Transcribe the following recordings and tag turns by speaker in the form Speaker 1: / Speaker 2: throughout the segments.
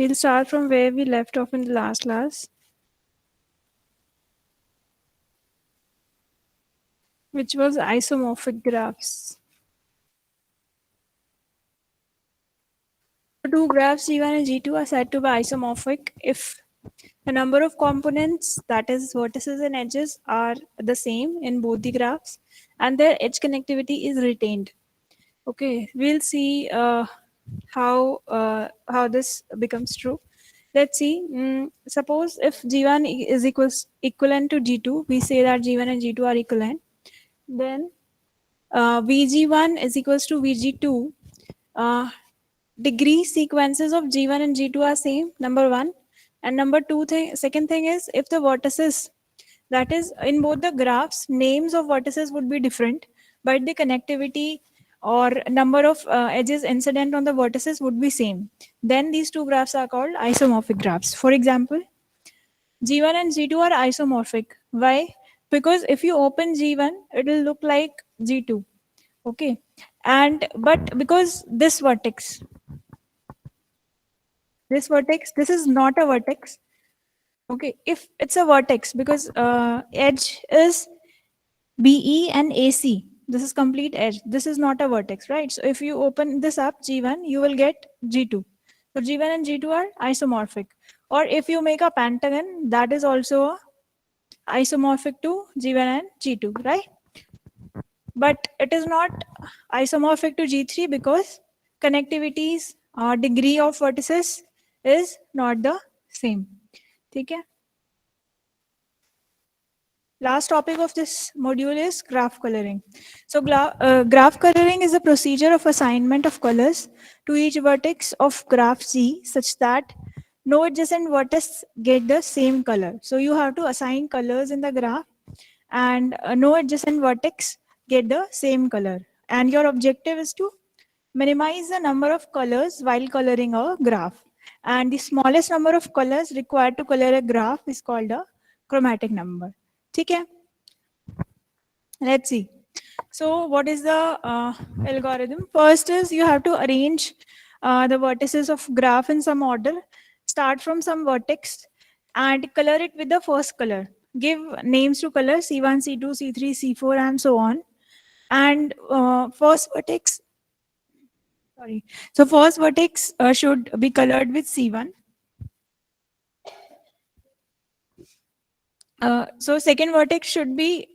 Speaker 1: we'll start from where we left off in the last class, which was isomorphic graphs. So two graphs G1 and G2 are said to be isomorphic if the number of components, that is vertices and edges, are the same in both the graphs and their edge connectivity is retained. Okay, we'll see how this becomes true. Let's see. Suppose if G1 is equivalent to G2, we say that G1 and G2 are equivalent. Then VG1 is equals to VG2. Uh, Degree sequences of G1 and G2 are same, number one. And number two thing, second thing is if the vertices, that is in both the graphs, names of vertices would be different, but the connectivity or number of edges incident on the vertices would be same. Then these two graphs are called isomorphic graphs. For example, G1 and G2 are isomorphic. Why? Because if you open G1, it will look like G2. Okay. And but because this is not a vertex. Okay. If it's a vertex, because edge is BE and AC. This is complete edge. This is not a vertex, right? So if you open this up, G1, you will get G2. So G1 and G2 are isomorphic. Or if you make a pentagon, that is also isomorphic to G1 and G2, right? But it is not isomorphic to G3 because connectivity's degree of vertices is not the same. Okay? Last topic of this module is graph coloring. So graph coloring is a procedure of assignment of colors to each vertex of graph G such that no adjacent vertex get the same color. So you have to assign colors in the graph and no adjacent vertex get the same color. And your objective is to minimize the number of colors while coloring a graph. And the smallest number of colors required to color a graph is called a chromatic number. Okay? Let's see. So what is the algorithm? First is you have to arrange the vertices of graph in some order. Start from some vertex and color it with the first color. Give names to colors C1, C2, C3, C4 and so on. And first vertex, so first vertex should be colored with C1. So second vertex should be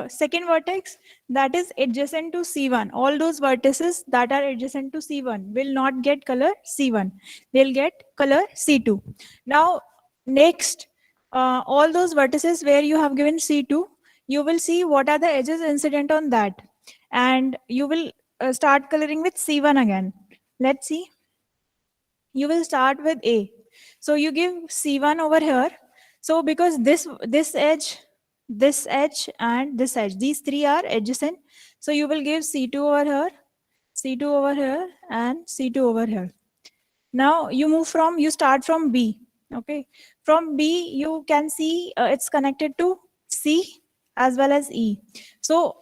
Speaker 1: second vertex that is adjacent to C1. All those vertices that are adjacent to C1 will not get color C1. They'll get color C2. Now next, all those vertices where you have given C2, you will see what are the edges incident on that. And you will start coloring with C1 again. Let's see. You will start with A. So you give C1 over here. So because this edge, and this edge, these three are adjacent. So you will give C2 over here, C2 over here, and C2 over here. Now you start from B. Okay. From B, you can see it's connected to C as well as E. So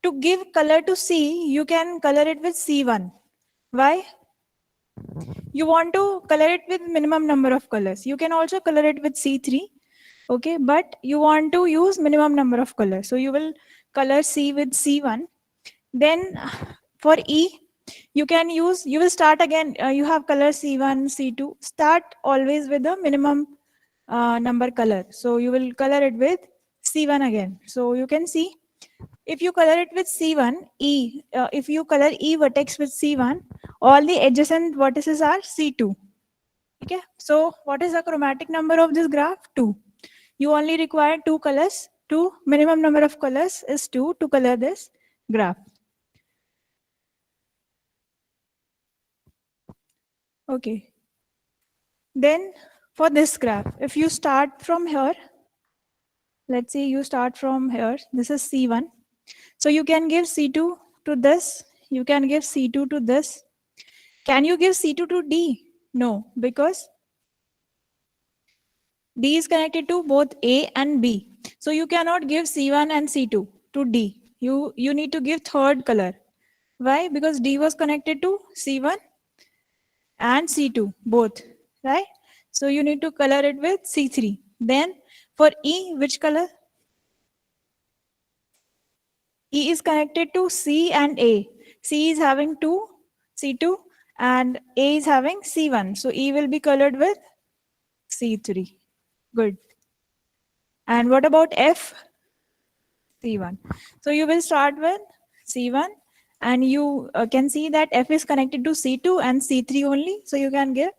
Speaker 1: to give color to C, you can color it with C1. Why? You want to color it with minimum number of colors. You can also color it with C3. Okay, but you want to use minimum number of colors. So you will color C with C1. Then for E, you will start again. You have color C1, C2. Start always with the minimum number color. So you will color it with C1 again. So you can see if you color it with C1, if you color E vertex with C1, all the adjacent vertices are C2. Okay, so what is the chromatic number of this graph? 2. You only require 2 colors. 2 minimum number of colors is 2 to color this graph. Okay. Then for this graph, if you start from here, let's say you start from here, this is C1. So you can give C2 to this, you can give C2 to this. Can you give C2 to D? No, because D is connected to both A and B. So you cannot give C1 and C2 to D. You need to give third color. Why? Because D was connected to C1 and C2 both. right? So you need to color it with C3. Then for E, which color? E is connected to C and A. C is having 2, C2, and A is having C1. So E will be colored with C3. Good. And what about F? C1. So you will start with C1, and you can see that F is connected to C2 and C3 only. So you can give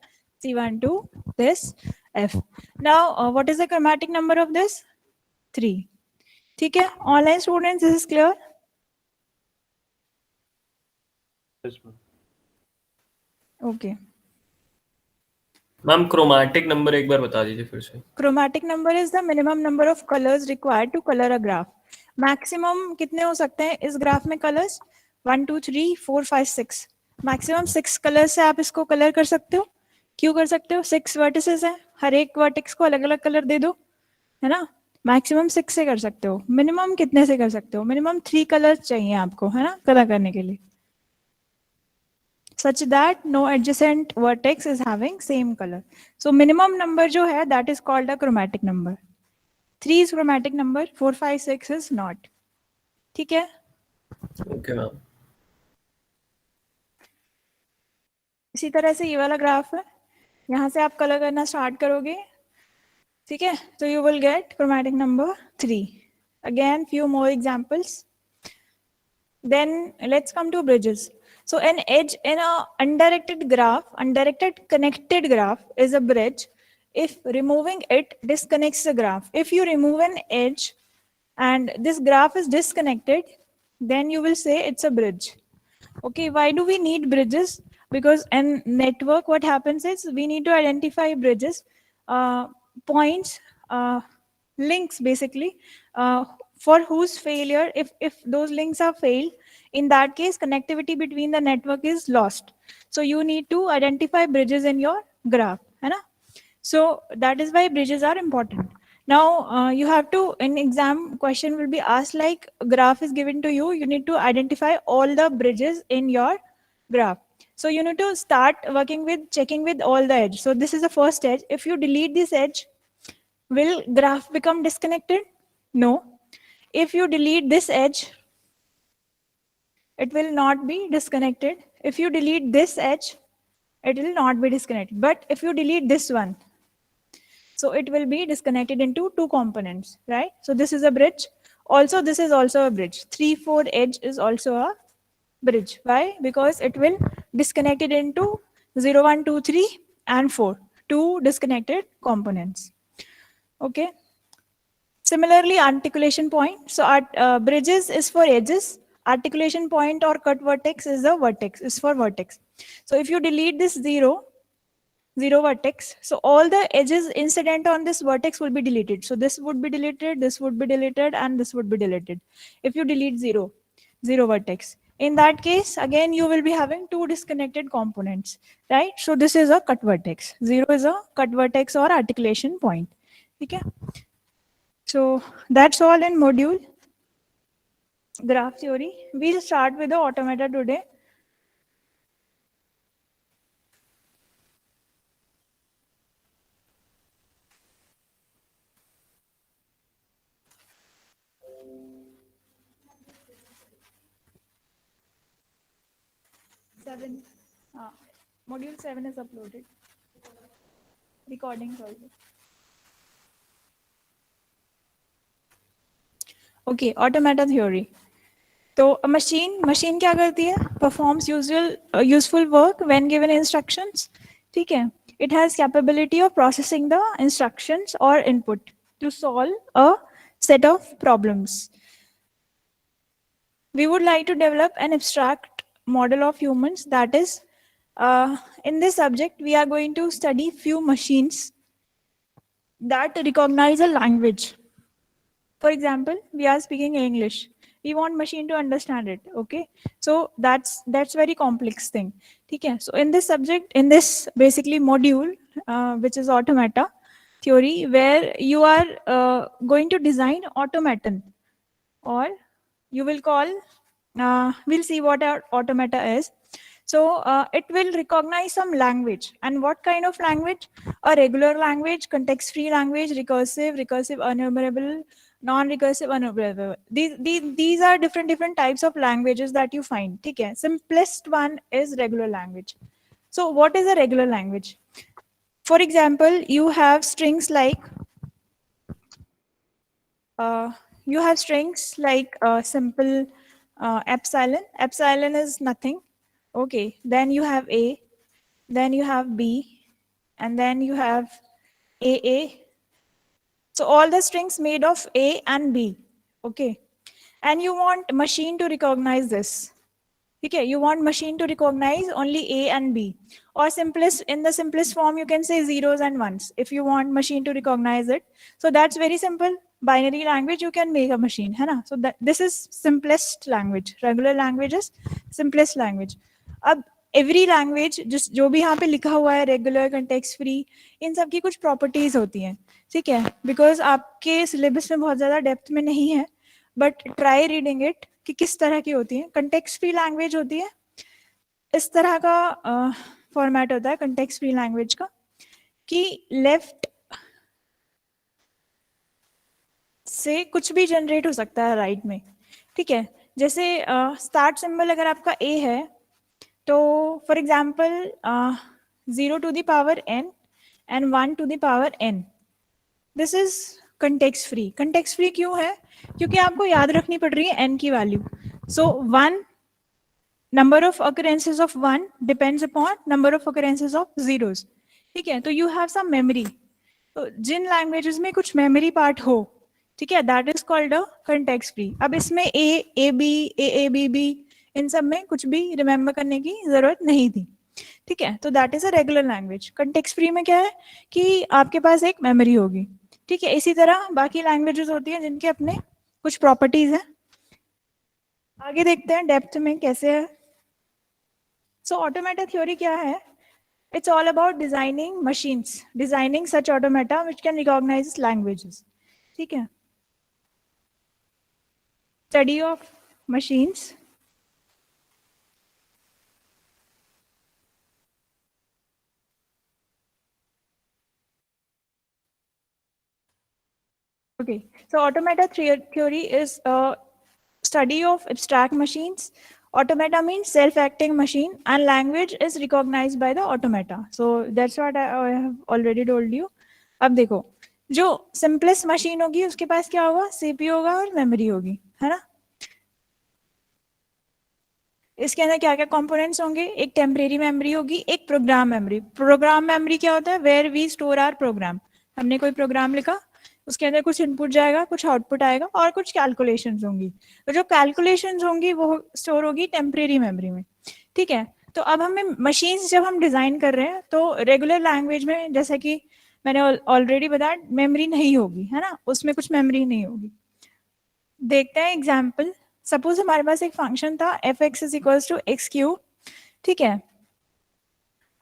Speaker 1: C1 to this F. Now, what is the chromatic number of this? 3. Okay, online students, this is clear?
Speaker 2: Yes, ma'am.
Speaker 1: Okay.
Speaker 2: Ma'am chromatic number एक बार बता दीजिए फिर से.
Speaker 1: Chromatic number is the minimum number of colors required to color a graph. Maximum कितने हो सकते हैं इस ग्राफ में colors? 1 2 3 4 5 6. Maximum 6 colors से आप इसको color कर सकते हो. क्यों कर सकते हो? 6 vertices हैं, हर एक vertex को अलग अलग color दे दो, है ना? मैक्सिमम 6 से कर सकते हो. मिनिमम कितने से कर सकते हो? मिनिमम 3 कलर्स चाहिए आपको, है ना, कलर करने के लिए, such that no adjacent vertex is having same color. So minimum number जो है that is called a chromatic number. 3 is chromatic number, 4 5 6 is not. ठीक है?
Speaker 2: Okay ma'am.
Speaker 1: इसी तरह से ये वाला ग्राफ है, यहाँ से आप कलर करना स्टार्ट करोगे, ठीक है? तो you will get chromatic number 3. Again few more examples. Then let's come to bridges. So an edge in a undirected graph, undirected connected graph is a bridge if removing it disconnects the graph. If you remove an edge and this graph is disconnected, then you will say it's a bridge. Okay, why do we need bridges? Because in network, what happens is we need to identify bridges, points, links basically, for whose failure, if those links are failed, in that case, connectivity between the network is lost. So you need to identify bridges in your graph, है ना? So that is why bridges are important. Now you have to, in exam question will be asked like graph is given to you, you need to identify all the bridges in your graph. So you need to start working with checking with all the edge. So this is the first edge. If you delete this edge, will graph become disconnected? No. If you delete this edge, it will not be disconnected. If you delete this edge, it will not be disconnected. But if you delete this one, so it will be disconnected into two components, right? So this is a bridge. Also, this is also a bridge. 3 4 edge is also a bridge. Why? Because it will disconnect it into 0 1 2 3 and 4, two disconnected components. Okay. Similarly, articulation point. So bridges is for edges. Articulation point or cut vertex is a vertex, is for vertex. So if you delete this 0 vertex, so all the edges incident on this vertex will be deleted. So this would be deleted, this would be deleted, and this would be deleted. If you delete 0 vertex, in that case, again, you will be having two disconnected components, right? So this is a cut vertex. 0 is a cut vertex or articulation point. Okay. So that's all in module graph theory. We'll start with the automata today. Module 7 is uploaded. Recordings also. Okay, automata theory. तो machine क्या करती है? Performs useful work when given instructions. ठीक है? It has capability of processing the instructions or input to solve a set of problems. We would like to develop an abstract model of humans. That is, in this subject, we are going to study few machines that recognize a language. For example, we are speaking English. We want machine to understand it. Okay, so that's very complex thing. Okay, so in this subject, in this basically module, which is automata theory, where you are going to design automaton, or you will call. We'll see what our automata is. So it will recognize some language. And what kind of language? A regular language, context-free language, recursive enumerable, non-recursive enumerable. These are different types of languages that you find. Okay? Simplest one is regular language. So what is a regular language? For example, you have strings like simple epsilon. Epsilon is nothing. Okay, then you have A, then you have B, and then you have AA. So all the strings made of A and B. Okay, and you want machine to recognize this. Okay, you want machine to recognize only A and B. Or in the simplest form, you can say zeros and ones if you want machine to recognize it. So that's very simple. Binary language, you can make a machine, है ना? So this is simplest language. Regular language is simplest language. अब every language जो भी यहाँ पे लिखा हुआ है regular, context free, इन सब की कुछ properties होती हैं, ठीक है? Because आपके syllabus में बहुत ज़्यादा depth में नहीं है, but try reading it कि किस तरह की होती है. कंटेक्स्ट फ्री लैंग्वेज होती है, इस तरह का फॉर्मेट होता है कंटेक्स्ट फ्री लैंग्वेज का कि लेफ्ट से कुछ भी जनरेट हो सकता है राइट में, ठीक है? जैसे स्टार्ट सिंबल अगर आपका ए है तो for example 0 to the power n and 1 to the power n. This is context free. Context free क्यों है? क्योंकि आपको याद रखनी पड़ रही है n की value. So 1 number of occurrences of 1 depends upon number of occurrences of zeros. ठीक है? तो you have some memory. तो जिन लैंग्वेजेस में कुछ मेमोरी पार्ट हो, ठीक है, that is called a context free. अब इसमें A B A B B इन सब में कुछ भी रिमेम्बर करने की जरूरत नहीं थी, ठीक है? तो that is a regular language. Context free में क्या है कि आपके पास एक मेमोरी होगी, ठीक है? इसी तरह बाकी लैंग्वेजेस होती हैं जिनके अपने कुछ प्रॉपर्टीज हैं. आगे देखते हैं डेप्थ में कैसे है. सो ऑटोमेटा थ्योरी क्या है? It's all about designing machines, designing such automata which can recognize languages. ठीक है? Study of machines. Okay, so automata theory is a study of abstract machines. Automata means self-acting machine, and language is recognized by the automata. So that's what I have already told you. अब देखो, जो simplest machine होगी उसके पास क्या होगा? CPU होगा और memory होगी, है ना? इसके अंदर क्या क्या कंपोनेंट्स होंगे? एक टेम्परेरी मेमोरी होगी, एक प्रोग्राम मेमोरी. प्रोग्राम मेमोरी क्या होता है? Where we store our program. हमने कोई प्रोग्राम लिखा, उसके अंदर कुछ इनपुट जाएगा, कुछ आउटपुट आएगा और कुछ कैलकुलेशंस होंगी. तो जो कैलकुलेशंस होंगी वो स्टोर होगी टेम्परेरी मेमोरी में, ठीक है? तो अब हमें मशीन्स जब हम डिजाइन कर रहे हैं तो रेगुलर लैंग्वेज में जैसा कि मैंने ऑलरेडी बताया मेमोरी नहीं होगी, है ना? उसमें कुछ मेमोरी नहीं होगी. देखते हैं एग्जाम्पल. सपोज हमारे पास एक फंक्शन था F X is equals to X cube, ठीक है?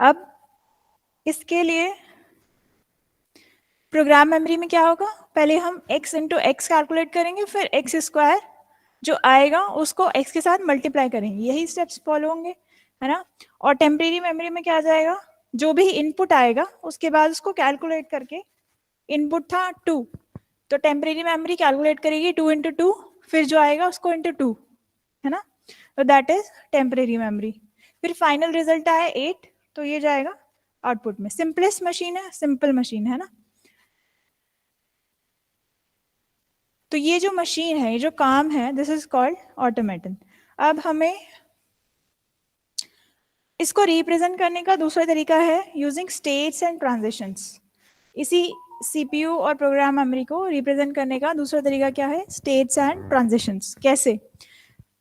Speaker 1: अब इसके लिए प्रोग्राम मेमोरी में क्या होगा? पहले हम x इंटू एक्स कैलकुलेट करेंगे, फिर एक्स स्क्वायर जो आएगा उसको x के साथ मल्टीप्लाई करेंगे. यही स्टेप्स फॉलो होंगे, है ना? और टेम्परेरी मेमोरी में क्या जाएगा? जो भी इनपुट आएगा उसके बाद उसको कैलकुलेट करके, इनपुट था 2 तो टेम्परेरी मेमोरी कैलकुलेट करेगी 2 इंटू 2, फिर जो आएगा उसको इंटू 2, है ना? तो दैट इज टेम्परेरी मेमोरी. फिर फाइनल रिजल्ट आया 8 तो ये जाएगा आउटपुट में. सिंपलेस्ट मशीन है, सिंपल मशीन है ना? तो ये जो मशीन है, ये जो काम है, दिस इज कॉल्ड ऑटोमेटन. अब हमें इसको रिप्रेजेंट करने का दूसरा तरीका है यूजिंग स्टेट्स एंड ट्रांजिशंस. इसी सीपीयू और प्रोग्राम मेमोरी को रिप्रेजेंट करने का दूसरा तरीका क्या है? States and transitions. कैसे?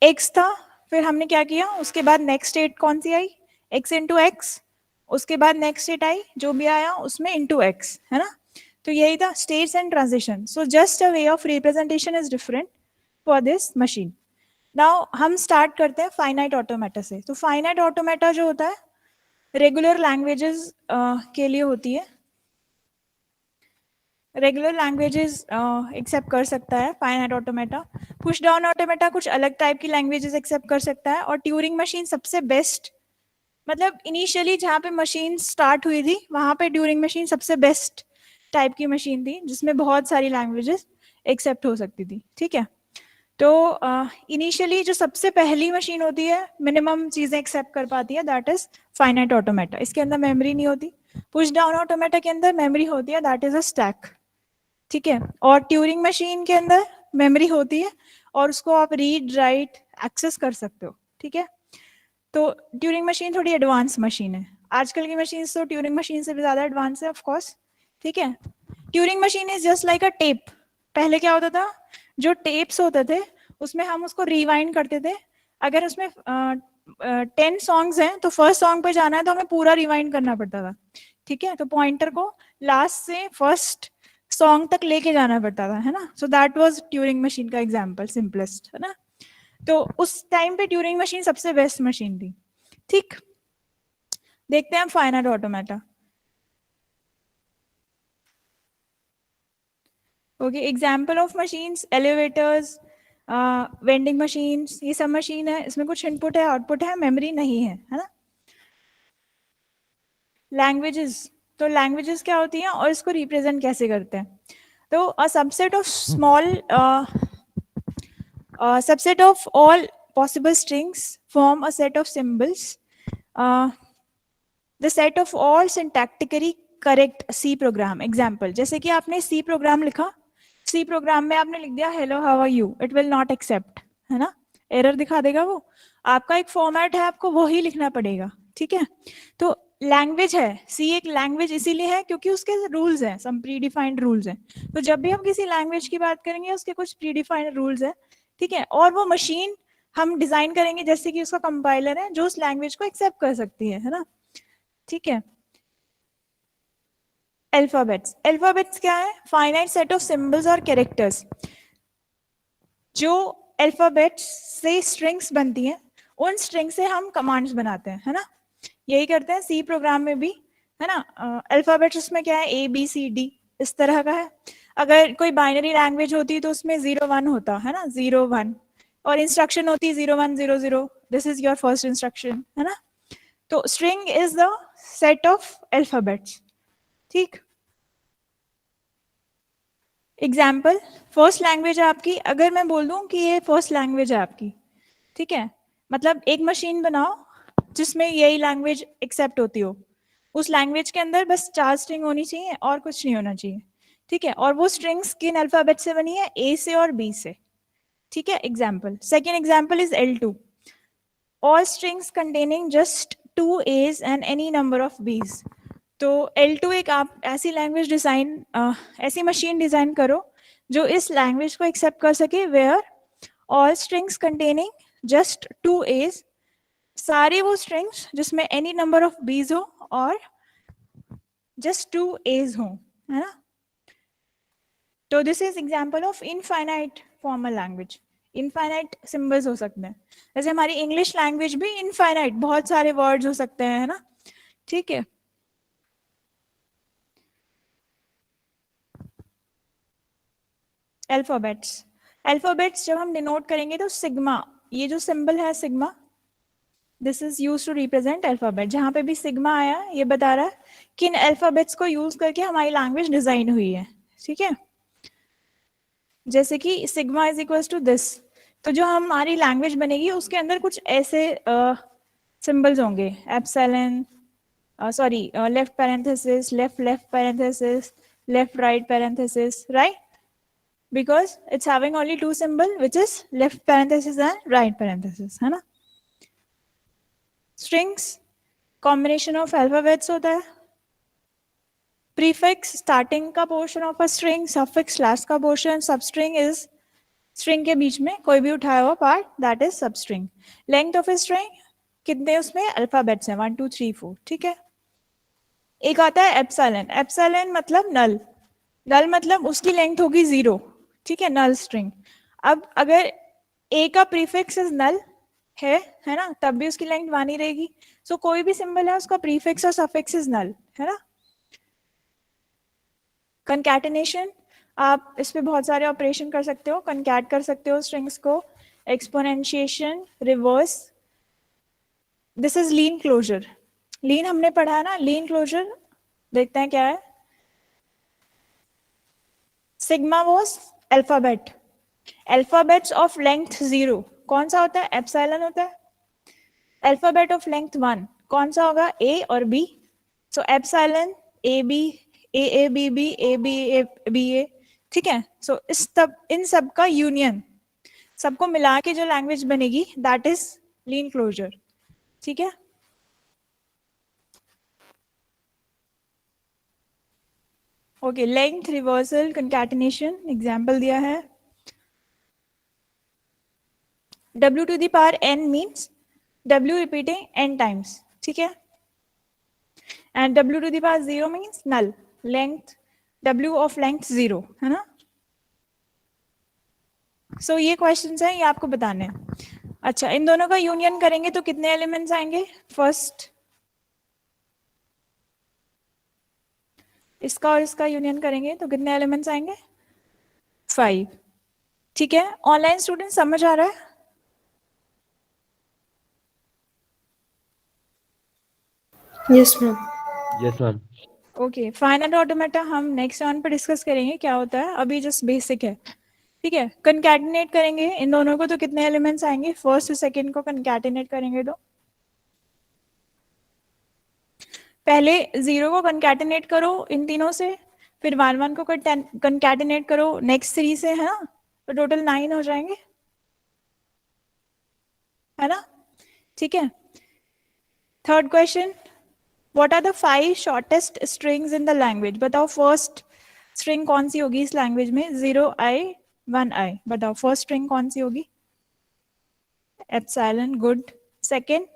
Speaker 1: एक्स था, फिर हमने क्या किया, उसके बाद नेक्स्ट स्टेट कौन सी आई? X into X. उसके बाद नेक्स्ट स्टेट आई, जो भी आया उसमें इंटू एक्स, है ना? तो यही था states and transition. So just a way of representation is different for this machine. Now हम स्टार्ट करते हैं फाइनाइट ऑटोमेटा से. तो फाइनाइट ऑटोमेटा जो होता है रेगुलर लैंग्वेजेस के लिए होती है. रेगुलर लैंग्वेजेस एक्सेप्ट कर सकता है finite automata. Push down automata कुछ अलग टाइप की लैंग्वेजेस एक्सेप्ट कर सकता है. और ट्यूरिंग मशीन सबसे बेस्ट मतलब इनिशियली जहाँ पे मशीन स्टार्ट हुई थी वहां पे ट्यूरिंग मशीन सबसे बेस्ट टाइप की मशीन थी जिसमें बहुत सारी लैंग्वेजेस एक्सेप्ट हो सकती थी, ठीक है। तो इनिशियली जो सबसे पहली मशीन होती है मिनिमम चीजें एक्सेप्ट कर पाती है, दैट इज फाइनाइट ऑटोमेटा। इसके अंदर मेमोरी नहीं होती। पुश डाउन ऑटोमेटा के अंदर मेमोरी होती है, दैट इज अ स्टैक, ठीक है। और ट्यूरिंग मशीन के अंदर मेमोरी होती है और उसको आप रीड राइट एक्सेस कर सकते हो, ठीक है। तो ट्यूरिंग मशीन थोड़ी एडवांस मशीन है। आजकल की मशीन तो ट्यूरिंग मशीन से भी ज्यादा एडवांस है ऑफ कोर्स, ठीक है। Turing machine is just like a tape. पहले क्या होता था, जो टेप्स होते थे उसमें हम उसको रिवाइंड करते थे। अगर उसमें 10 सॉन्ग्स हैं तो फर्स्ट सॉन्ग पे जाना है तो हमें पूरा रिवाइंड करना पड़ता था, ठीक है। तो पॉइंटर को लास्ट से फर्स्ट सॉन्ग तक लेके जाना पड़ता था, है ना। So that was Turing machine का एग्जांपल, सिंपलेस्ट, है ना। तो उस टाइम पे ट्यूरिंग मशीन सबसे बेस्ट मशीन थी, ठीक। देखते हैं हम finite automata. Okay, example of machines, elevators, vending machines, ये सब मशीन है। इसमें कुछ इनपुट है आउटपुट है, मेमोरी नहीं है ना। लैंग्वेजेस, तो लैंग्वेजेस क्या होती हैं और इसको रिप्रेजेंट कैसे करते हैं। तो a subset of small subset of all possible strings form a set of symbols. The set of all syntactically correct C program. Example, जैसे कि आपने C program लिखा, C program में आपने लिख दिया hello how are you, it will not accept, है ना, एरर दिखा देगा वो। आपका एक फॉर्मेट है, आपको वही लिखना पड़ेगा, ठीक है। तो लैंग्वेज है, सी एक लैंग्वेज इसीलिए है क्योंकि उसके रूल्स हैं, सम प्री डिफाइंड रूल्स हैं। तो जब भी हम किसी लैंग्वेज की बात करेंगे उसके कुछ प्री डिफाइंड रूल्स हैं, ठीक है। और वो मशीन हम डिजाइन करेंगे जैसे कि उसका कंपाइलर है जो उस लैंग्वेज को एक्सेप्ट कर सकती है ना, ठीक है। अल्फाबेट्स, अल्फाबेट्स क्या है, फाइनाइट सेट ऑफ सिंबल्स और कैरेक्टर्स। जो अल्फाबेट्स से स्ट्रिंग्स बनती हैं उन स्ट्रिंग से हम कमांड्स बनाते हैं, है ना। यही करते हैं सी प्रोग्राम में भी, है ना। अल्फाबेट्स उसमें क्या है, ए बी सी डी इस तरह का है। अगर कोई बाइनरी लैंग्वेज होती तो उसमें 0 1 होता है ना, 0 1, और इंस्ट्रक्शन होती 0 1 0 0, this is your first instruction, है ना। तो string is the set of alphabets, ठीक। एग्जाम्पल, फर्स्ट लैंग्वेज है आपकी, अगर मैं बोल दूं कि ये फर्स्ट लैंग्वेज है आपकी, ठीक है। मतलब एक मशीन बनाओ जिसमें यही लैंग्वेज एक्सेप्ट होती हो। उस लैंग्वेज के अंदर बस 4 स्ट्रिंग होनी चाहिए और कुछ नहीं होना चाहिए, ठीक है। और वो स्ट्रिंग्स किन अल्फाबेट से बनी है, ए से और बी से, ठीक है। Example, second example is L2, all strings containing just 2 A's and any number of B's। तो L2 एक आप ऐसी लैंग्वेज डिजाइन, ऐसी मशीन डिजाइन करो जो इस लैंग्वेज को एक्सेप्ट कर सके, where all strings containing just 2 A's, सारे वो स्ट्रिंग्स जिसमें एनी नंबर ऑफ बीज हो और जस्ट 2 A's हो, है ना। तो this is example of infinite formal language. Infinite symbols हो सकते हैं, जैसे हमारी इंग्लिश लैंग्वेज भी इनफाइनाइट, बहुत सारे वर्ड्स हो सकते हैं, है ना, ठीक है। अल्फाबेट्स, अल्फाबेट्स जब हम डिनोट करेंगे तो सिग्मा, ये जो सिंबल है sigma, this is use to represent alphabet. जहां पे भी सिग्मा आया ये बता रहा है किन अल्फाबेट्स को यूज करके हमारी लैंग्वेज डिजाइन हुई है, ठीक है। जैसे कि sigma is equal to this, तो जो हमारी लैंग्वेज बनेगी उसके अंदर कुछ ऐसे सिंबल्स होंगे, epsilon, sorry, left parenthesis, left left parenthesis, left right parenthesis, right, because it's having only two symbol which is left parenthesis and right parenthesis, है ना। strings combination of alphabets होता है। prefix starting का portion of a string, suffix last का portion, substring is string के बीच में कोई भी उठाया हुआ part, that is substring। length of a string, कितने उसमें अल्फाबेट्स हैं, 1 2 3 4, ठीक है। एक आता है एप्सिलॉन, एप्सिलॉन मतलब नल, नल मतलब उसकी लेंथ होगी 0, ठीक है, नल स्ट्रिंग। अब अगर ए का प्रीफिक्स इज नल है ना, तब भी उसकी लेंथ 1 ही रहेगी। सो कोई भी सिंबल है उसका प्रीफिक्स और सफिक्स इज नल, है ना। कंकैटिनेशन, आप इस पे बहुत सारे ऑपरेशन कर सकते हो, कंकैट कर सकते हो स्ट्रिंग्स को, exponentiation, reverse, this is Kleene closure. Kleene हमने पढ़ा है ना, लीन क्लोजर. देखते हैं क्या है. Sigma was alphabet. Alphabets of length 0 कौन सा होता है? एप्सिलॉन होता है. अल्फाबेट ऑफ लेंथ 1 कौन सा होगा? ए और B. So epsilon A B, A B B, A B A B A. ठीक है. सो इस तब इन सब का यूनियन, सबको मिला के जो लैंग्वेज बनेगी, दैट इज लीन क्लोजर. ठीक है. Okay, length reversal concatenation example दिया है. w to the power n means w repeating n times. ठीक है. And w to the power 0 means null. Length w of length 0 है ना. सो ये क्वेश्चंस हैं, ये आपको बताने हैं. अच्छा, इन दोनों का यूनियन करेंगे तो कितने एलिमेंट्स आएंगे? फर्स्ट इसका और इसका यूनियन करेंगे तो कितने एलिमेंट्स आएंगे? 5. ठीक है. ऑनलाइन स्टूडेंट समझ आ रहा है?
Speaker 3: Yes ma'am.
Speaker 4: Yes ma'am.
Speaker 1: Okay, final automata हम नेक्स्ट ऑन पे डिस्कस करेंगे क्या होता है. अभी जस्ट बेसिक है. ठीक है. कंकैटिनेट करेंगे इन दोनों को तो कितने एलिमेंट्स आएंगे? फर्स्ट और सेकंड को कंकैटिनेट करेंगे तो पहले 0 को कंकैटिनेट करो इन तीनों से, फिर 1 1 को कंकैटिनेट करो नेक्स्ट 3 से, है ना. तो टोटल 9 हो जाएंगे, है ना. ठीक है. Third question, what are the 5 shortest strings in the language? बताओ फर्स्ट स्ट्रिंग कौन सी होगी इस लैंग्वेज में? 0 I 1 I. बताओ फर्स्ट स्ट्रिंग कौन सी होगी? एप्सिलॉन. गुड. सेकंड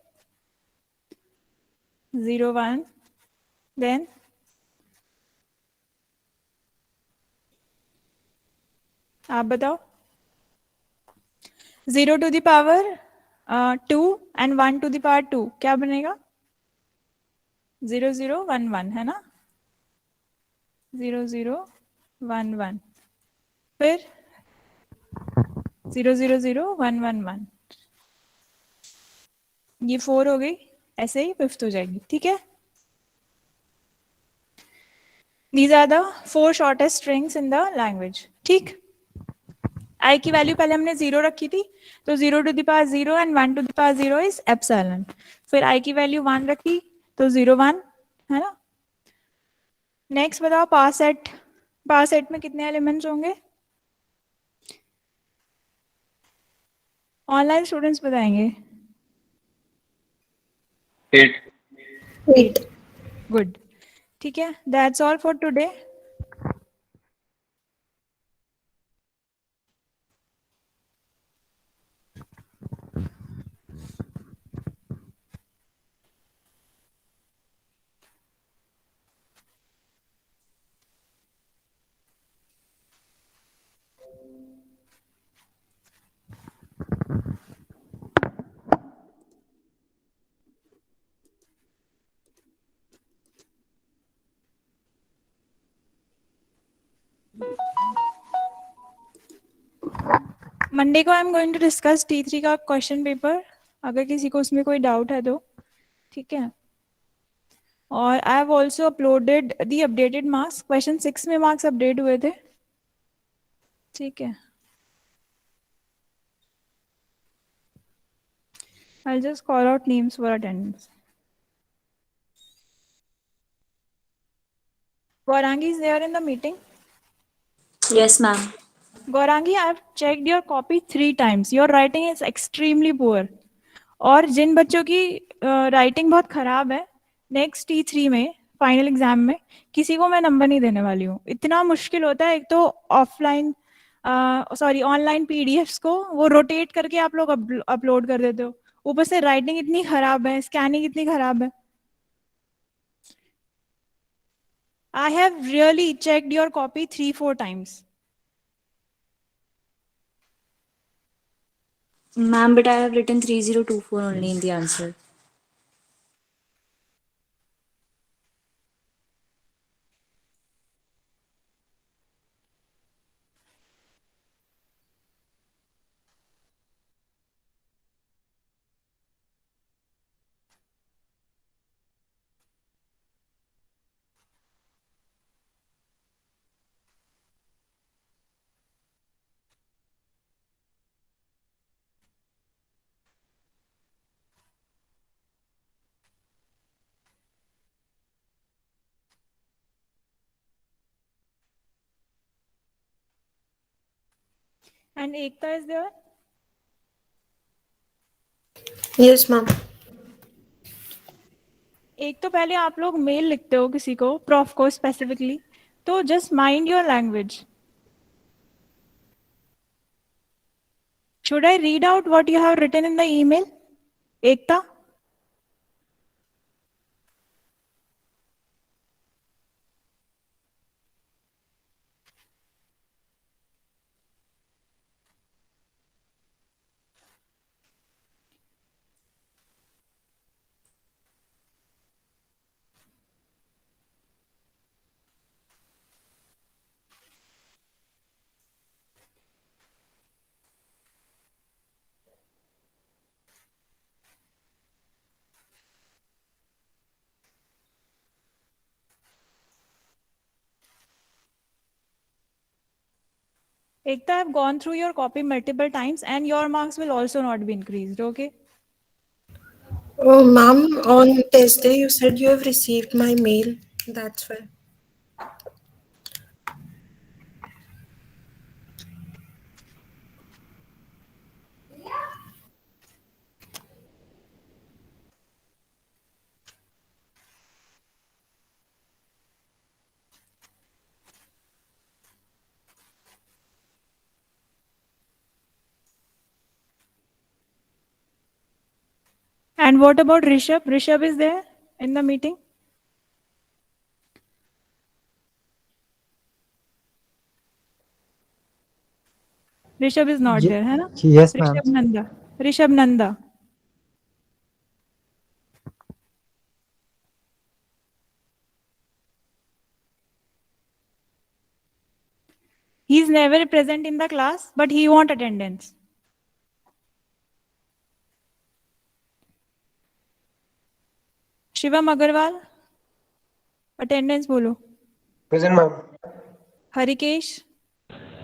Speaker 1: 0 1. देन आप बताओ. 0 to the power 2 and 1 to the power 2 क्या बनेगा? 0 0 1 1 है ना. 0 0 1 1. फिर 0 0 0 1 1 1. ये 4 हो गई. ऐसे ही फिफ्थ हो जाएगी. ठीक है. These are the 4 shortest strings in the language. ठीक. I की वैल्यू पहले हमने 0 रखी थी, तो 0 to the power 0 and 1 to the power 0 is epsilon. फिर I की वैल्यू 1 रखी तो 0 1, है ना. नेक्स्ट बताओ पासेट. पासेट में कितने एलिमेंट्स होंगे? ऑनलाइन स्टूडेंट्स बताएंगे.
Speaker 2: 8.
Speaker 3: 8.
Speaker 1: गुड. ठीक है. That's all for today. Monday को I am going to discuss T3 का क्वेश्चन पेपर, अगर किसी को उसमें कोई डाउट है तो. ठीक है. और I have also uploaded the updated marks. Question 6 में मार्क्स अपडेट हुए थे. ठीक है. I'll just call out names for attendance. Gaurangi is there in the meeting.
Speaker 3: Yes ma'am.
Speaker 1: Gaurangi, I have checked your copy 3 times. Your writing is extremely poor. और जिन बच्चों की writing बहुत खराब है, नेक्स्ट T3 में फाइनल एग्जाम में किसी को मैं नंबर नहीं देने वाली हूँ. इतना मुश्किल होता है. एक तो ऑफलाइन सॉरी ऑनलाइन पीडीएफ्स को वो रोटेट करके आप लोग अपलोड कर देते हो, ऊपर से राइटिंग इतनी खराब है, स्कैनिंग इतनी खराब है. I have really checked your copy 3 4 times.
Speaker 3: Ma'am, but I have written 3024 only in the answer.
Speaker 1: And Ekta is there?
Speaker 4: Yes, ma'am.
Speaker 1: एक तो पहले आप लोग मेल लिखते हो किसी को, प्रॉफ को स्पेसिफिकली, तो just mind your language. Should I read out what you have written in the email? Ekta? Ekta, I've gone through your copy multiple times and your marks will also not be increased, okay?
Speaker 4: Oh, ma'am, on test day you said you have received my mail. That's why.
Speaker 1: And what about Rishabh? Rishabh is there in the meeting? Rishabh is not there, है ना?
Speaker 5: Yes, ma'am.
Speaker 1: Rishabh Nanda. Rishabh Nanda. He's never present in the class, but he want attendance. Shivam Agarwal. Attendance बोलो.
Speaker 5: Present, ma'am.
Speaker 1: Harikesh.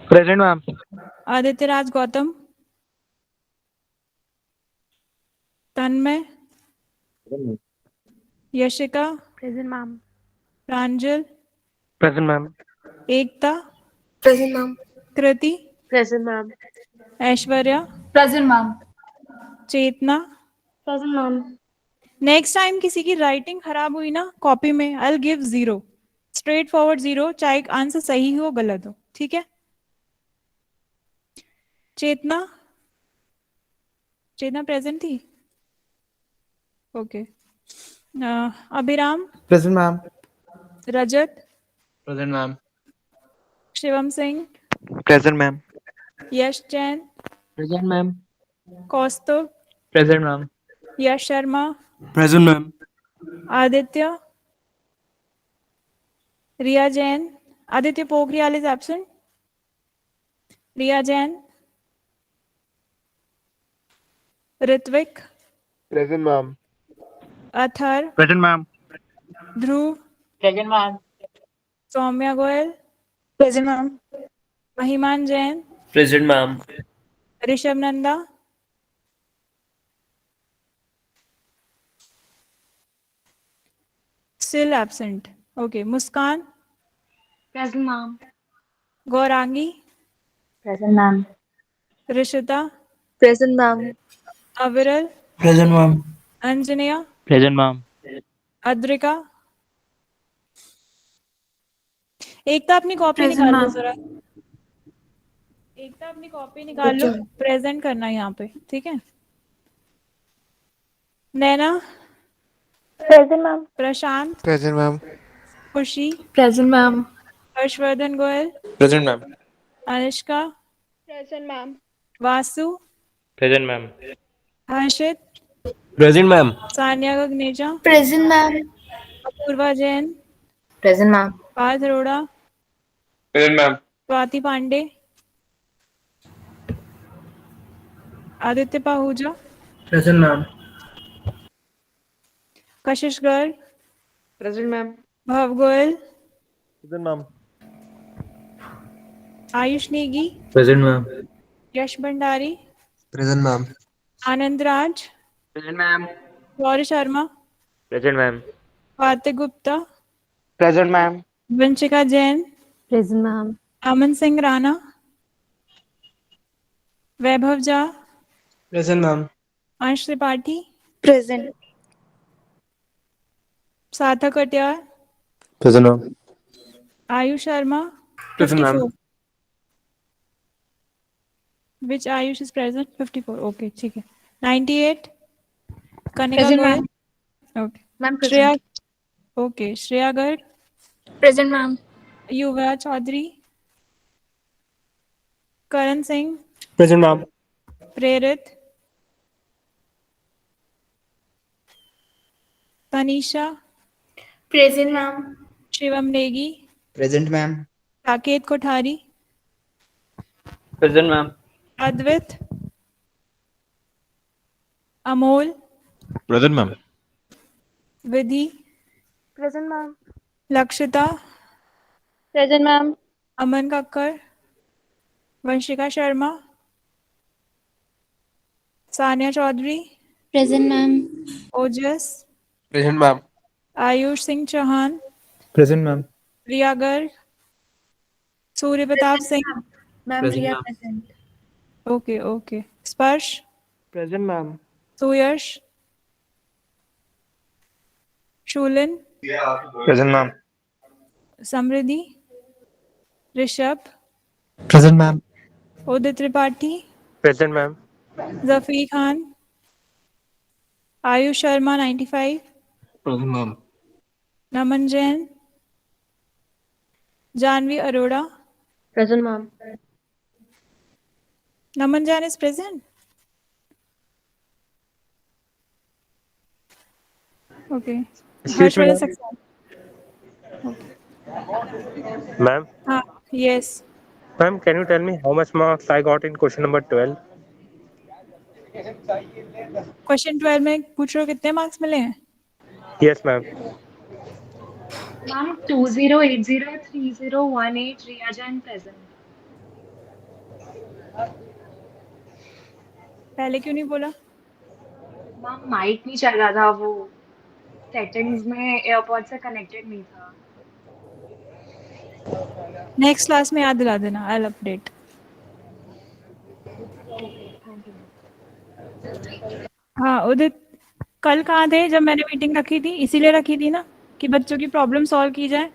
Speaker 5: Present, ma'am.
Speaker 1: Aditya Raj Gautam. Tanmay. Yashika.
Speaker 6: Present, ma'am.
Speaker 1: Pranjal.
Speaker 5: Present, ma'am.
Speaker 1: Ekta.
Speaker 4: Present, ma'am.
Speaker 1: Kriti.
Speaker 6: Present, ma'am.
Speaker 1: Aishwarya.
Speaker 6: Present, ma'am.
Speaker 1: Chetna.
Speaker 6: Present, ma'am.
Speaker 1: Next time किसी की writing खराब हुई ना copy में, I will give 0, straightforward 0, चाहे answer सही हो गलत हो, ठीक है? चेतना. चेतना प्रेजेंट थी? Okay. Abhiram.
Speaker 5: Present, ma'am.
Speaker 1: Rajat.
Speaker 5: Present, ma'am.
Speaker 1: Shivam Singh.
Speaker 5: Present, ma'am.
Speaker 1: Yash Jain.
Speaker 5: Present, ma'am.
Speaker 1: Kaustubh.
Speaker 5: Present, ma'am.
Speaker 1: Yash Sharma.
Speaker 5: Present, ma'am.
Speaker 1: Aditya. Riya Jain. Aditya Pokhriyal is absent. Riya Jain. Ritvik.
Speaker 5: Present, ma'am.
Speaker 1: Athar.
Speaker 5: Present, ma'am.
Speaker 1: Dhruv.
Speaker 6: Present, ma'am.
Speaker 1: Saumya Goyal.
Speaker 6: Present, ma'am.
Speaker 1: महिमान Jain.
Speaker 2: Present, ma'am.
Speaker 1: Rishabh Nanda. Still absent. Okay. मुस्कान.
Speaker 6: Present, ma'am.
Speaker 1: Gaurangi.
Speaker 6: Present, ma'am.
Speaker 1: Rishita.
Speaker 6: Present, ma'am.
Speaker 1: अविरल.
Speaker 5: Present, ma'am.
Speaker 1: Anjaniya.
Speaker 5: Present, ma'am.
Speaker 1: Adrika. एकता अपनी copy
Speaker 6: Present,
Speaker 1: निकाल लो
Speaker 6: ma'am.
Speaker 1: जरा. एकता अपनी copy निकाल लो,
Speaker 4: Okay.
Speaker 1: Present करना है यहाँ पे, ठीक है? नैना.
Speaker 6: Present, ma'am.
Speaker 1: प्रशांत.
Speaker 5: Present, ma'am.
Speaker 1: खुशी.
Speaker 6: Present, ma'am.
Speaker 1: Harshvardhan Goyal.
Speaker 5: Present, ma'am.
Speaker 1: Anushka.
Speaker 6: Present, ma'am.
Speaker 1: Vasu.
Speaker 5: Present, ma'am.
Speaker 1: हर्षित.
Speaker 5: Present, ma'am.
Speaker 1: Sania Gagneja.
Speaker 6: Present, ma'am.
Speaker 1: Apoorva Jain.
Speaker 6: Present, ma'am.
Speaker 1: Partha Arora.
Speaker 5: Present, ma'am.
Speaker 1: Swati Pandey. Aditya Pahuja.
Speaker 5: Present, ma'am.
Speaker 1: कशिश गर्ग.
Speaker 6: Present, ma'am.
Speaker 1: भव Goyal.
Speaker 5: Present, ma'am.
Speaker 1: Ayush Negi.
Speaker 5: Present, ma'am.
Speaker 1: यश Bhandari.
Speaker 5: Present, ma'am.
Speaker 1: Anand Raj.
Speaker 5: Present, ma'am.
Speaker 1: Gauri Sharma.
Speaker 5: Present, ma'am.
Speaker 1: Kartik Gupta.
Speaker 5: Present, ma'am.
Speaker 1: Vanshika Jain.
Speaker 6: Present, ma'am.
Speaker 1: Aman Singh Rana. वैभव Jha,
Speaker 5: Present, ma'am.
Speaker 1: अंश Tripathi,
Speaker 6: Present.
Speaker 1: सार्थक Katiyar,
Speaker 5: Present, ma'am.
Speaker 1: Ayush Sharma,
Speaker 5: Present, ma'am.
Speaker 1: 54. Which Ayush is present? 54. Okay, ठीक है. 98. Kanika
Speaker 6: Present,
Speaker 1: Goyal.
Speaker 6: ma'am.
Speaker 1: Okay.
Speaker 6: Ma'am,
Speaker 1: Shreya.
Speaker 6: present.
Speaker 1: Okay. Shreya Garg.
Speaker 6: Present, ma'am.
Speaker 1: Yuva Chaudhary. Karan Singh.
Speaker 5: Present, ma'am.
Speaker 1: Prerit. Tanisha.
Speaker 6: Present, ma'am.
Speaker 1: Shivam Negi.
Speaker 5: Present, ma'am.
Speaker 1: Saket Kothari.
Speaker 5: Present, ma'am.
Speaker 1: Advait. Amol.
Speaker 7: Present, ma'am.
Speaker 1: Vidhi.
Speaker 6: Present, ma'am.
Speaker 1: Lakshita.
Speaker 6: Present, ma'am.
Speaker 1: Aman Kakkar. Vanshika Sharma. Sania Chaudhary.
Speaker 3: Present, ma'am.
Speaker 1: Ojas.
Speaker 5: Present, ma'am.
Speaker 1: Ayush Singh Chauhan.
Speaker 5: Present, ma'am.
Speaker 1: Riya Garg. Surya Pratap Singh.
Speaker 6: Ma'am,
Speaker 5: Present,
Speaker 6: Priya
Speaker 5: ma'am.
Speaker 6: present.
Speaker 1: Okay, okay. Sparsh.
Speaker 5: Present, ma'am.
Speaker 1: Suyash. Shulin.
Speaker 5: Present, ma'am.
Speaker 1: Samriddhi. Rishabh.
Speaker 5: Present, ma'am.
Speaker 1: Udit Tripathi.
Speaker 5: Present, ma'am.
Speaker 1: Zafir Khan. Ayush Sharma 95.
Speaker 5: Present, ma'am.
Speaker 1: Naman Jain. Janvi Arora.
Speaker 6: Present, ma'am.
Speaker 1: Naman Jain is present. Okay.
Speaker 5: Excuse me,
Speaker 1: Harshvardhan
Speaker 5: ma'am.
Speaker 1: Saxena.
Speaker 5: Ma'am,
Speaker 1: Yes.
Speaker 5: ma'am, can you tell me how much marks I got in question number 12?
Speaker 1: Question 12 में पूछ रहे हो कितने marks मिले हैं?
Speaker 5: Yes, ma'am.
Speaker 8: Ma'am, 20803018 Riya Jain present.
Speaker 1: पहले क्यों नहीं बोला?
Speaker 8: मैम माइक नहीं चल रहा था, वो सेटिंग्स में एयरपॉड से कनेक्टेड नहीं था.
Speaker 1: नेक्स्ट क्लास में याद दिला देना. I will update. हाँ उदित, कल कहाँ थे जब मैंने मीटिंग रखी थी? इसीलिए रखी थी ना कि बच्चों की प्रॉब्लम सॉल्व की जाए.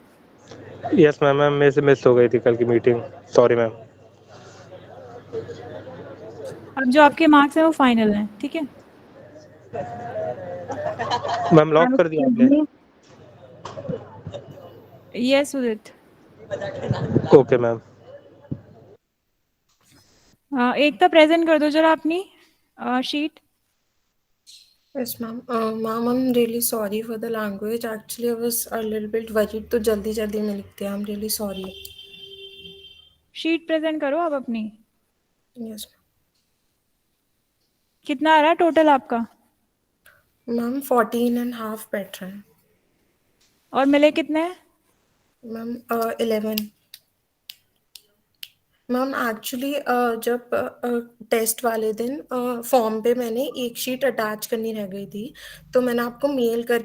Speaker 5: Yes, ma'am. मैम मेरे से मिस हो गई थी कल की मीटिंग. Sorry, ma'am.
Speaker 1: अब जो आपके मार्क्स हैं वो फाइनल हैं. ठीक है.
Speaker 5: मैम लॉक कर दिया आपने.
Speaker 1: यस उदित.
Speaker 5: Okay, ma'am.
Speaker 1: एक तो प्रेजेंट कर दो जरा अपनी sheet.
Speaker 4: Yes, ma'am. Ma'am, I'm really sorry for the language. Actually, I was a little bit worried. तो जल्दी जल्दी में लिखते हैं. I'm really sorry.
Speaker 1: Sheet present करो आप अपनी.
Speaker 4: Yes,
Speaker 1: कितना आ रहा है टोटल आपका?
Speaker 4: ma'am. 14.5 pattern.
Speaker 1: और मिले कितने?
Speaker 4: Ma'am, 11. मैम एक्चुअली जब टेस्ट वाले दिन फॉर्म पे मैंने एक शीट अटैच करनी रह गई थी, तो मैंने आपको मेल कर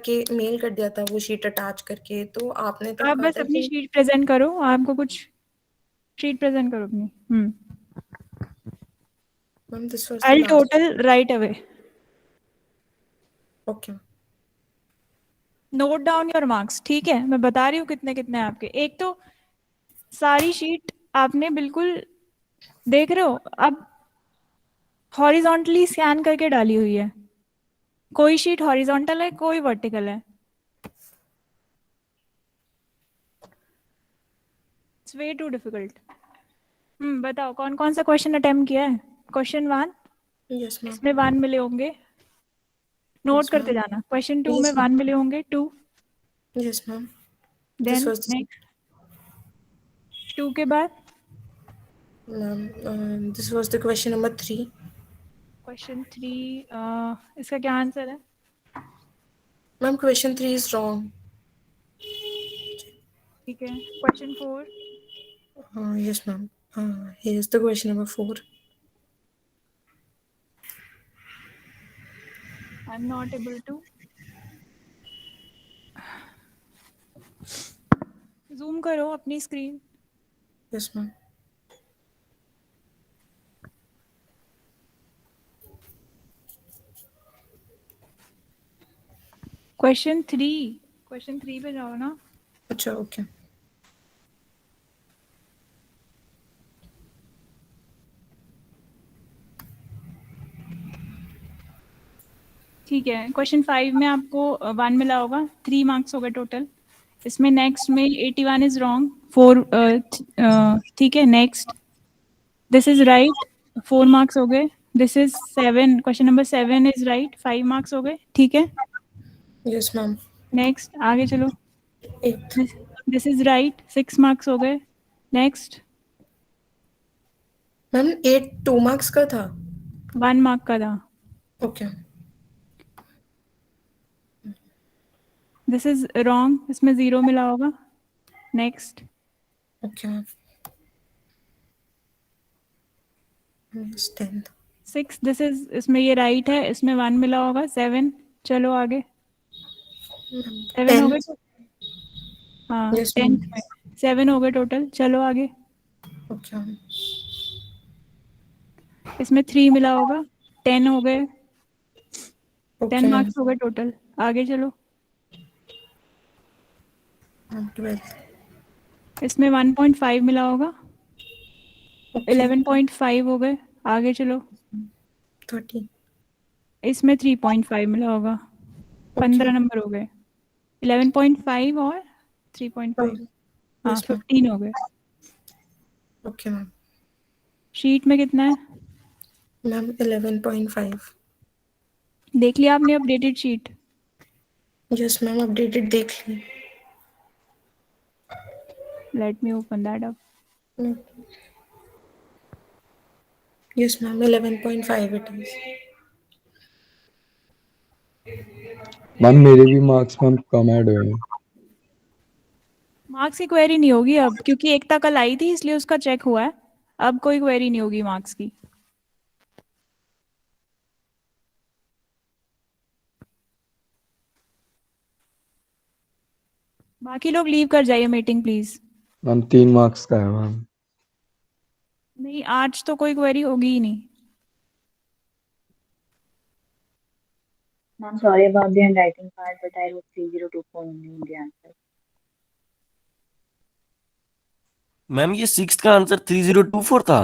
Speaker 4: दिया था वो शीट अटैच करके. तो आपने तो
Speaker 1: आप
Speaker 4: कहा
Speaker 1: बस
Speaker 4: था
Speaker 1: अपनी
Speaker 4: कि
Speaker 1: शीट प्रेजेंट करो. आपको कुछ शीट प्रेजेंट करो अपनी.
Speaker 4: Ma'am this was
Speaker 1: I will total right away.
Speaker 4: Okay.
Speaker 1: Note down your marks. ठीक है, मैं बता रही हूँ कितने कितने हैं आपके. एक तो सारी शीट आपने बिल्कुल देख रहे हो अब हॉरिजॉन्टली स्कैन करके डाली हुई है. कोई शीट हॉरिजॉन्टल है, कोई वर्टिकल है. It's way too difficult. बताओ कौन कौन सा क्वेश्चन अटेम्प्ट किया है? Question 1
Speaker 4: yes ma'am.
Speaker 1: इसमें 1 मिले होंगे. नोट
Speaker 4: Yes,
Speaker 1: करते
Speaker 4: ma'am.
Speaker 1: जाना. क्वेश्चन 2
Speaker 4: Yes,
Speaker 1: में 1 मिले होंगे. 2
Speaker 4: yes ma'am.
Speaker 1: Then
Speaker 4: this was
Speaker 1: next 2 के बाद
Speaker 4: ma'am this was the question number 3.
Speaker 1: Question 3. इसका क्या आंसर है?
Speaker 4: Ma'am question 3 is wrong.
Speaker 1: ठीक है. Question 4
Speaker 4: yes ma'am. Here is the question number 4.
Speaker 1: I am not able to zoom करो अपनी screen.
Speaker 4: Yes ma'am.
Speaker 1: Question 3 पे जाओ ना।
Speaker 4: अच्छा ओके।
Speaker 1: ठीक है, क्वेश्चन 5 में आपको 1 मिला होगा, 3 मार्क्स हो गए टोटल। इसमें नेक्स्ट में 81 इज रॉन्ग, 4 ठीक है। Next this is right, 4 marks हो गए। This is 7, question number 7 is right, 5 marks हो गए, ठीक है।
Speaker 4: Yes ma'am.
Speaker 1: नेक्स्ट आगे चलो।
Speaker 4: 8th
Speaker 1: this is right, 6 marks हो गए। नेक्स्ट
Speaker 4: मैम 8 2 मार्क्स का था।
Speaker 1: 1 मार्क का था।
Speaker 4: ओके
Speaker 1: दिस इज रॉन्ग, इसमें 0 मिला होगा। Next
Speaker 4: okay ma'am. Yes 10th
Speaker 1: 6, this is, इसमें ये राइट है, इसमें 1 मिला होगा। 7, चलो आगे। 7 हो गए
Speaker 4: 10th।
Speaker 1: हाँ,
Speaker 4: यस
Speaker 1: 10th
Speaker 4: मैम।
Speaker 1: में 7 हो गए टोटल, चलो आगे।
Speaker 4: Okay ma'am.
Speaker 1: इसमें 3 मिला होगा, 10 हो गए, 10
Speaker 4: ओके
Speaker 1: मार्क्स हो गए टोटल, आगे चलो।
Speaker 4: Ma'am 12th।
Speaker 1: इसमें 1.5 मिला होगा,
Speaker 4: ओके
Speaker 1: 11.5 हो गए, आगे चलो।
Speaker 4: 13।
Speaker 1: इसमें 3.5 मिला होगा, 15 नंबर हो गए। 11.5 और 3.5, हाँ
Speaker 4: यस मैम।
Speaker 1: 15 हो गए।
Speaker 4: Okay ma'am.
Speaker 1: शीट में कितना है
Speaker 4: मैम 11.5।
Speaker 1: देख लिया आपने updated sheet?
Speaker 4: Yes ma'am updated देख ली।
Speaker 1: Let me open that up.
Speaker 4: Yes ma'am 11.5 it is.
Speaker 7: Ma'am मेरे भी मार्क्स मैम कम ऐड हुए हैं।
Speaker 1: मार्क्स की क्वेरी नहीं होगी अब, क्योंकि एकता कल आई थी इसलिए उसका चेक हुआ है। अब कोई क्वेरी नहीं होगी मार्क्स की। बाकी लोग लीव कर जाइए मीटिंग प्लीज।
Speaker 7: मैम 3 मार्क्स का है मैम।
Speaker 1: नहीं, आज तो कोई क्वेरी होगी ही नहीं।
Speaker 3: Ma'am, sorry about the handwriting part, but I wrote 3024 only in the answer.
Speaker 9: Ma'am ये 6th का आंसर 3024 था।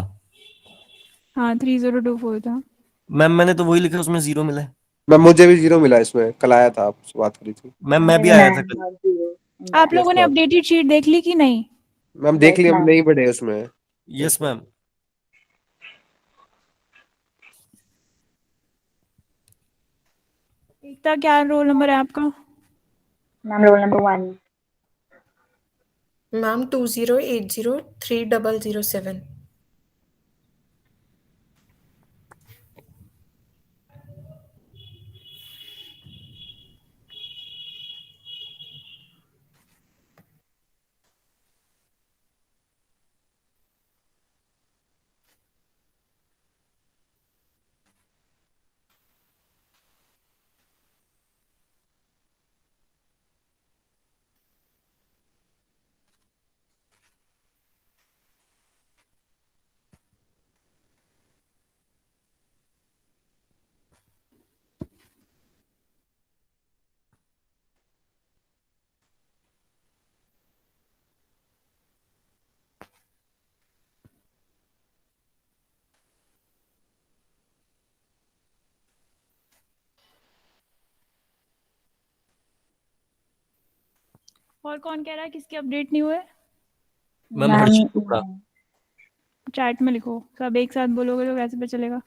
Speaker 1: हाँ 3024 था।
Speaker 9: मैम मैंने तो वही लिखा, उसमें 0 मिला है।
Speaker 10: मैम मुझे भी 0 मिला इसमें, कल आया था, आपसे बात करी थी।
Speaker 9: मैम मैं भी
Speaker 3: Even
Speaker 9: आया
Speaker 3: I
Speaker 9: था
Speaker 3: have
Speaker 9: कल।
Speaker 3: got 0 in the
Speaker 1: आप लोगों
Speaker 10: यस
Speaker 1: ने
Speaker 10: मैम।
Speaker 1: अपडेटेड शीट देख ली कि नहीं?
Speaker 10: मैम देख
Speaker 3: Yes,
Speaker 10: लिया, हम
Speaker 3: ma'am.
Speaker 10: नहीं पढ़े उसमें।
Speaker 9: Yes ma'am.
Speaker 1: एकता क्या रोल नंबर है आपका?
Speaker 3: Ma'am, roll number 1.
Speaker 4: मैम 20803007।
Speaker 1: और कौन कह रहा है किसके अपडेट नहीं हुए?
Speaker 9: मैम
Speaker 3: Ma'am,
Speaker 9: हर्षित टोकरा।
Speaker 1: चैट में लिखो, सब एक साथ बोलोगे तो कैसे पे चलेगा?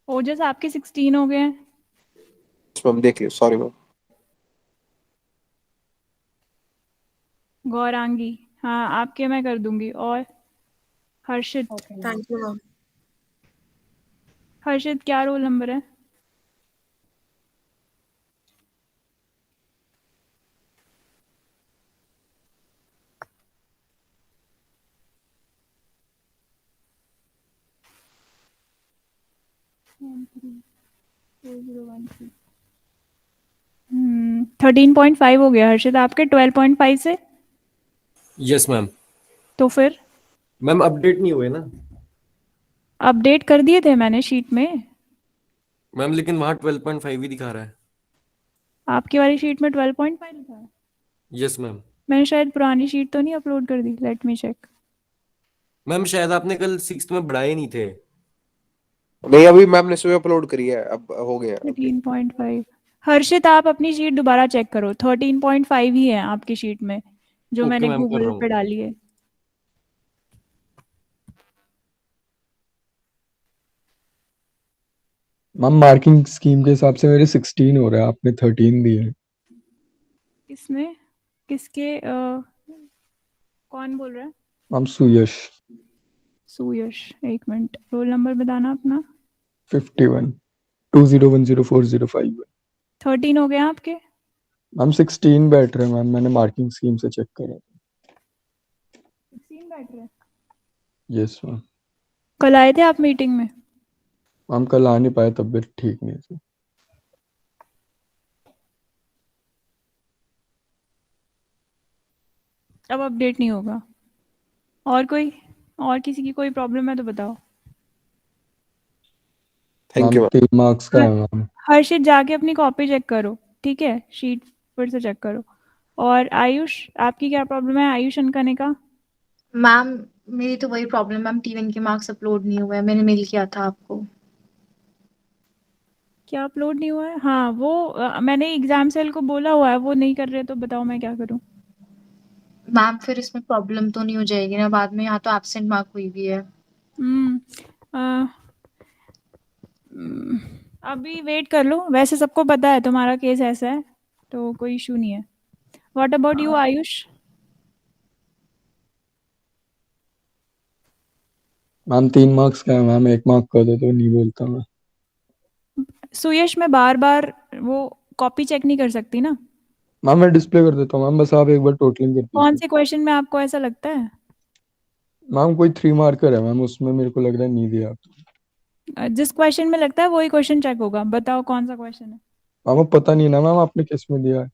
Speaker 1: ओजस आपके 16 हो गए हैं।
Speaker 10: यस मैम देख लिया, सॉरी मैम।
Speaker 1: गौरांगी, हाँ आपके मैं कर दूंगी। और Harshit,
Speaker 3: okay, ma'am.
Speaker 4: Thank you ma'am.
Speaker 1: Harshit क्या रोल नंबर है? हम्म, 13.5 हो गया हर्षित आपके 12.5 से।
Speaker 9: Yes ma'am.
Speaker 1: तो फिर
Speaker 9: मैम अपडेट नहीं हुए ना।
Speaker 1: अपडेट कर दिए थे मैंने शीट में।
Speaker 9: मैम लेकिन वहाँ 12.5 ही दिखा रहा है।
Speaker 1: आपकी वाली शीट में 12.5 लिखा है।
Speaker 9: Yes ma'am.
Speaker 1: मैंने शायद पुरानी शीट तो नहीं अपलोड कर दी, लेट मी चेक।
Speaker 9: मैम शायद आपने कल 6th में बढ़ाए नहीं थे।
Speaker 10: नहीं, अभी मैम ने सुबह अपलोड करी है, अब हो गया है।
Speaker 1: 13.5। हर्षित आप अपनी शीट दोबारा चेक करो, 13.5 ही है आपकी शीट में जो
Speaker 9: ओके
Speaker 1: मैंने
Speaker 9: मैम, कर
Speaker 1: गूगल
Speaker 9: रहा हूँ।
Speaker 1: पे डाली है।
Speaker 7: मैम मार्किंग स्कीम के हिसाब से मेरे 16 हो रहा है, आपने 13 दिए है।
Speaker 1: किसमें, किसके कौन बोल रहा है?
Speaker 7: मैम सुयश।
Speaker 1: सुयश, एक मिनट, रोल नंबर बताना अपना।
Speaker 7: 51 20104051।
Speaker 1: 13 हो गया आपके?
Speaker 7: मैम 16 बैठ रहे हैं मैम, मैंने मार्किंग स्कीम से चेक करा।
Speaker 1: 16 बैठ रहे हैं।
Speaker 7: Yes ma'am.
Speaker 1: कल आए थे आप मीटिंग में?
Speaker 7: मैम कल आ नहीं पाए, तबीयत ठीक नहीं थी।
Speaker 1: अब अपडेट नहीं होगा। और कोई, और किसी की कोई प्रॉब्लम है तो बताओ।
Speaker 10: Thank you
Speaker 7: ma'am
Speaker 10: ma'am.
Speaker 7: 3 marks का है मैम।
Speaker 1: हर्षित जाके अपनी कॉपी चेक करो, ठीक है, शीट फिर से चेक करो। और आयुष, आपकी क्या प्रॉब्लम है? आयुष अनकने का।
Speaker 8: मैम मेरी तो वही प्रॉब्लम, मैम T1 के मार्क्स अपलोड नहीं हुए हैं, मैंने मेल किया था आपको।
Speaker 1: क्या अपलोड नहीं हुआ है? हाँ वो मैंने एग्जाम सेल को बोला हुआ है, वो नहीं कर रहे तो बताओ मैं क्या करूँ।
Speaker 8: मैम फिर इसमें प्रॉब्लम तो नहीं हो जाएगी ना बाद में? यहाँ तो एब्सेंट मार्क हुई भी है।
Speaker 1: हम्म, अ, अभी वेट कर लो, वैसे सबको पता है तुम्हारा केस ऐसा है तो कोई इशू नहीं है। What about you Ayush?
Speaker 7: Ma'am 3 marks का है मैम, 1 मार्क कर दो तो नहीं बोलता मैं।
Speaker 1: सुयश, मैं बार बार वो कॉपी चेक नहीं कर सकती ना।
Speaker 7: मैम मैं डिस्प्ले कर देता हूँ मैम, बस आप एक बार टोटलिंग कर
Speaker 1: कौन
Speaker 7: दीजिए।
Speaker 1: से क्वेश्चन में आपको ऐसा लगता है?
Speaker 7: मैम कोई 3 मार्कर है मैम, उसमें मेरे को लग रहा है नहीं दिया आप।
Speaker 1: जिस क्वेश्चन में लगता है वही क्वेश्चन चेक होगा, बताओ कौन सा क्वेश्चन है।
Speaker 7: मैम अब पता नहीं ना मैम, आपने किस में दिया है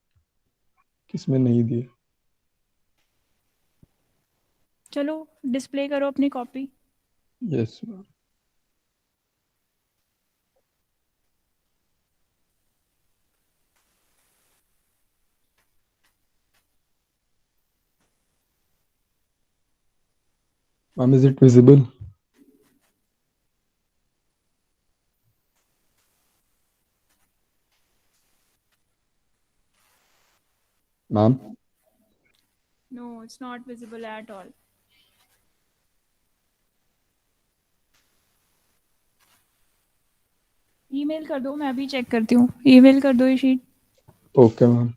Speaker 7: किस में नहीं दिया।
Speaker 1: चलो डिस्प्ले करो अपनी copy.
Speaker 7: Yes ma'am. Ma'am is it visible? Ma'am
Speaker 1: no, it's not visible at all. Email कर दो, मैं अभी चेक करती हूँ। ईमेल कर दो ये शीट।
Speaker 7: Okay ma'am.